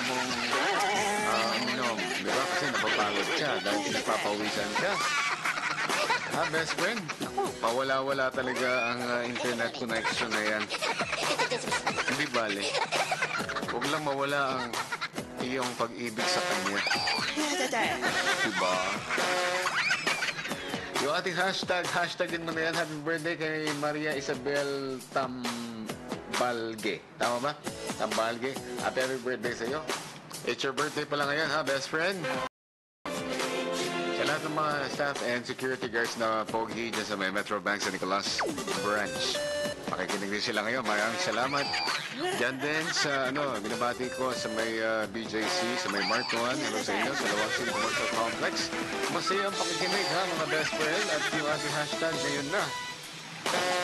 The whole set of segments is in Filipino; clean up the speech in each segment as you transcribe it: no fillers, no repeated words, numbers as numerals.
mong uminom. Di ba? Kasi napapagod ka dahil pinagpapawisan ka. Ha, best friend? Mawala-wala talaga ang internet connection na yan. Hindi bale. Huwag lang mawala ang iyong pag-ibig sa kanya. Diba? Yung ating hashtagin mo na yan, happy birthday kay Maria Isabel Tambalge. Tama ba? Tambalge. Happy birthday sa iyo. It's your birthday pala ngayon, ha, best friend? Sa lahat ng mga staff and security guards na pogi dyan sa may Metro Bank San Nicolas Branch. Makikinig din sila ngayon. Maraming salamat. Diyan din sa, binabati ko sa may BJC, sa may Mark 1. Hello sa inyo, sa Lawag City Commercial Complex. Masaya ang pakikinig, ha, mga best friend. At yung ating hashtag, ngayon na.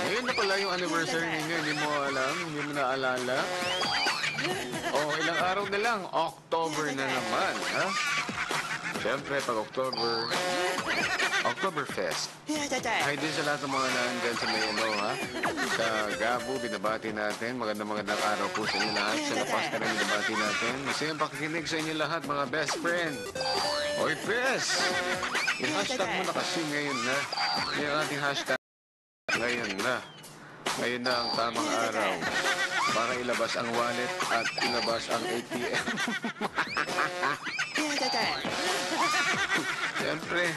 Ngayon na pala yung anniversary ninyo. Hindi mo alam, hindi mo naalala. Ilang araw na lang. October na naman, ha? Siyempre, pag Oktoberfest. Hi din sa lahat ng mga nandyan sa may ha? Sa Gabo, binabati natin. Magandang araw po sa inyo lahat. Sa Lapas na rin binabati natin. Masayang pakikinig sa inyo lahat, mga best friend. Oy, Pes! I-hashtag mo na kasi ngayon na. Yung ating hashtag ngayon na. Ngayon na ang tamang araw para ilabas ang wallet at ilabas ang ATM. Siyempre,